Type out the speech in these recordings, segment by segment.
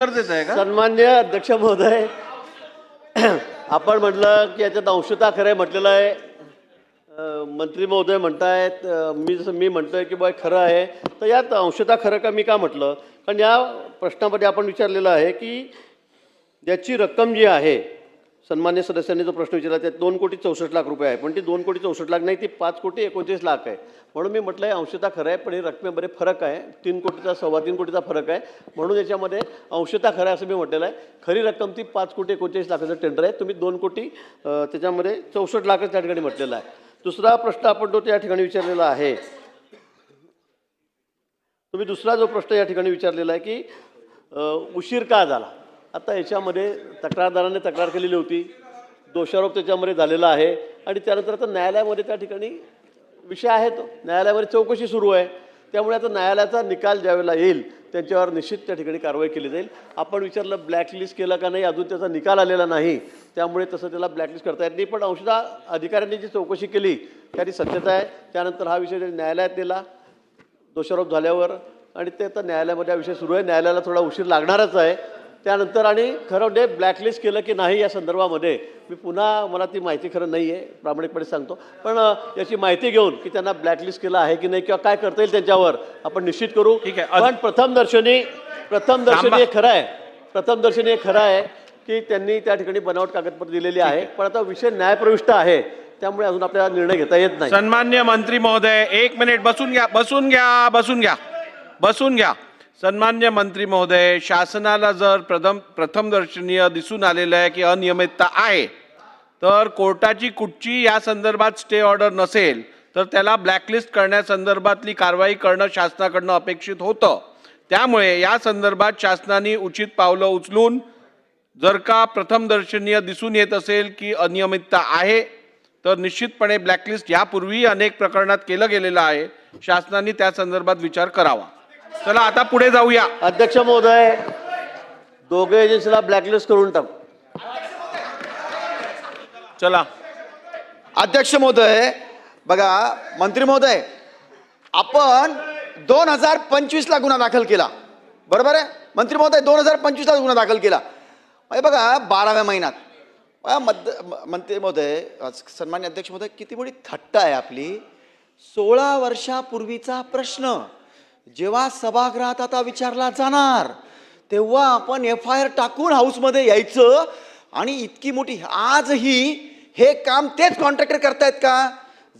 देत आहे का? सन्मान्य अध्यक्ष महोदय, आपण म्हटलं की याच्यात अंशतः खरं आहे म्हटलेलं आहे. मंत्री महोदय म्हणतायत, मी म्हणतोय की बाय खरं आहे, तर यात अंशतः खरं का मी का म्हटलं, कारण या प्रश्नामध्ये आपण विचारलेलं आहे की याची रक्कम जी आहे, सन्मान्य सदस्यांनी जो प्रश्न विचारला त्यात 2,64,00,000 रुपये आहे, पण ती 2,64,00,000 नाही, ती 5,29,00,000 आहे. म्हणून मी म्हटलं आहे अंशतः खरं आहे, पण हे रकमेमध्ये फरक आहे. 3 कोटीचा 3.25 कोटीचा फरक आहे, म्हणून याच्यामध्ये अंशतः खरं आहे असं मी म्हटलेलं आहे. खरी रक्कम ती 5,39,00,000 टेंडर आहे. तुम्ही 2 कोटी त्याच्यामध्ये 64 लाख त्या ठिकाणी म्हटलेलं आहे. दुसरा प्रश्न आपण तो त्या ठिकाणी विचारलेला आहे. तुम्ही दुसरा जो प्रश्न या ठिकाणी विचारलेला आहे की उशीर का झाला. आता याच्यामध्ये तक्रारदाराने तक्रार केलेली होती, दोषारोप त्याच्यामध्ये झालेला आहे आणि त्यानंतर आता न्यायालयामध्ये त्या ठिकाणी विषय आहे, तो न्यायालयामध्ये चौकशी सुरू आहे. त्यामुळे आता न्यायालयाचा निकाल ज्यावेळेला येईल त्यांच्यावर निश्चित त्या ठिकाणी कारवाई केली जाईल. आपण विचारलं ब्लॅकलिस्ट केलं का नाही, अजून त्याचा निकाल आलेला नाही, त्यामुळे तसं त्याला ब्लॅकलिस्ट करता येत नाही. पण अंशतः अधिकाऱ्यांनी जी चौकशी केली त्याची सत्यता आहे. त्यानंतर हा विषय न्यायालयात नेला दोषारोप झाल्यावर आणि ते आता न्यायालयामध्ये हा विषय सुरू आहे. न्यायालयाला थोडा उशीर लागणारच आहे. त्यानंतर आणि खरं म्हणजे ब्लॅकलिस्ट केलं की नाही या संदर्भामध्ये मी पुन्हा, मला ती माहिती खरं नाही आहे, प्रामाणिकपणे सांगतो, पण याची माहिती घेऊन की त्यांना ब्लॅकलिस्ट केलं आहे की नाही किंवा काय करता येईल त्यांच्यावर आपण निश्चित करू. ठीक आहे. पण प्रथमदर्शनी हे खरं आहे, प्रथमदर्शनी हे खरं आहे की त्यांनी त्या ठिकाणी बनावट कागदपत्र दिलेली आहे. पण आता विषय न्यायप्रविष्ट आहे, त्यामुळे अजून आपल्याला निर्णय घेता येत नाही. सन्मान्य मंत्री महोदय, 1 मिनिट बसून घ्या. सन्मान्य मंत्री महोदय, शासनाला जर प्रथमदर्शनीय दिसून आलेलं आहे की अनियमितता आहे, तर कोर्टाची कुठची या संदर्भात स्टे ऑर्डर नसेल तर त्याला ब्लॅकलिस्ट करण्यासंदर्भातली कारवाई करणं शासनाकडनं अपेक्षित होतं. त्यामुळे या संदर्भात शासनाने उचित पावलं उचलून जर का प्रथमदर्शनीय दिसून येत असेल की अनियमितता आहे तर निश्चितपणे ब्लॅकलिस्ट यापूर्वी अनेक प्रकरणात केलं गेलेलं आहे. शासनाने त्या संदर्भात विचार करावा. चला आता पुढे जाऊया. अध्यक्ष महोदय, दोघे एजन्सीला ब्लॅकलिस्ट करून टाक. चला अध्यक्ष महोदय, बघा मंत्री महोदय, आपण 2025 ला गुन्हा दाखल केला, बरोबर आहे मंत्री महोदय? 2025 ला गुन्हा दाखल केला. बघा 12व्या महिन्यात मंत्री महोदय, सन्मान्य अध्यक्ष महोदय, किती मोठी थट्टा आहे आपली. 16 वर्षापूर्वीचा प्रश्न जेव्हा सभागृहात आता विचारला जाणार तेव्हा आपण FIR टाकून हाऊसमध्ये यायचं आणि इतकी मोठी, आजही हे काम तेच कॉन्ट्रॅक्टर करतायत का?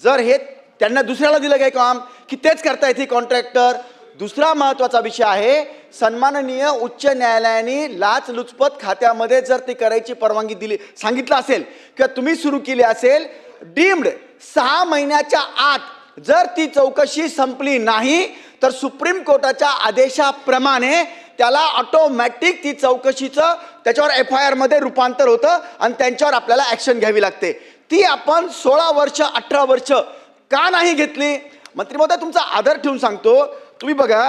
जर हे त्यांना दुसऱ्याला दिलं काय काम की तेच करतायत हे कॉन्ट्रॅक्टर? दुसरा महत्त्वाचा विषय आहे, सन्माननीय उच्च न्यायालयाने लाचलुचपत खात्यामध्ये जर ती करायची परवानगी दिली, सांगितलं असेल किंवा तुम्ही सुरू केली असेल, डीम्ड 6 महिन्याच्या आत जर ती चौकशी संपली नाही तर सुप्रीम कोर्टाच्या आदेशाप्रमाणे त्याला ऑटोमॅटिक ती चौकशीचं त्याच्यावर FIR मध्ये रूपांतर होतं आणि त्यांच्यावर आपल्याला ॲक्शन घ्यावी लागते. ती आपण 16 वर्ष 18 वर्ष का नाही घेतली? मंत्री महोदय, तुमचा आदर ठेवून सांगतो, तुम्ही बघा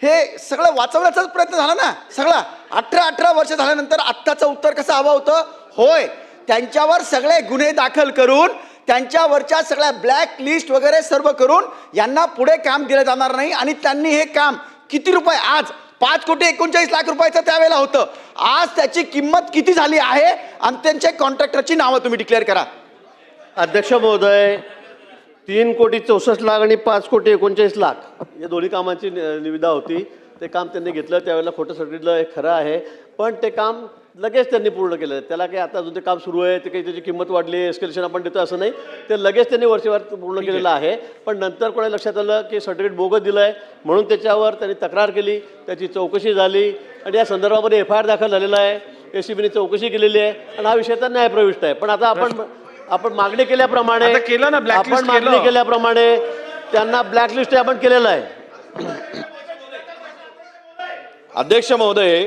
हे सगळं वाचवण्याचाच प्रयत्न झाला ना सगळा. 18 वर्ष झाल्यानंतर आत्ताचं उत्तर कसं हवं होतं? होय, त्यांच्यावर सगळे गुन्हे दाखल करून त्यांच्यावरच्या सगळ्या ब्लॅक लिस्ट वगैरे सर्व करून यांना पुढे काम दिलं जाणार नाही. आणि त्यांनी हे काम किती रुपये, आज 5,39,00,000 रुपयाचं त्यावेळेला होतं, आज त्याची किंमत किती झाली आहे आणि त्यांच्या कॉन्ट्रॅक्टरची नावं तुम्ही डिक्लेअर करा. अध्यक्ष महोदय, 3,64,00,000 आणि 5,39,00,000 या दोन्ही कामांची निविदा होती. ते काम त्यांनी घेतलं, त्यावेळेला खोटं सांगितलं, हे खरं आहे. पण ते काम लगेच त्यांनी पूर्ण केलं. त्याला काही आता अजून ते काम सुरू आहे, ते काही त्याची किंमत वाढली, एस्केलेशन आपण देतो असं नाही, ते लगेच त्यांनी वर्षभर पूर्ण केलेलं आहे. पण नंतर कोणाला लक्षात आलं की सर्टिफिकेट बोगस दिलं आहे, म्हणून त्याच्यावर त्यांनी तक्रार केली, त्याची चौकशी झाली आणि या संदर्भामध्ये FIR दाखल झालेला आहे. ACBने चौकशी केलेली आहे आणि हा विषय तर न्यायप्रविष्ट आहे. पण आता आपण मागणी केल्याप्रमाणे त्यांना ब्लॅकलिस्ट आपण केलेलं आहे. अध्यक्ष महोदय,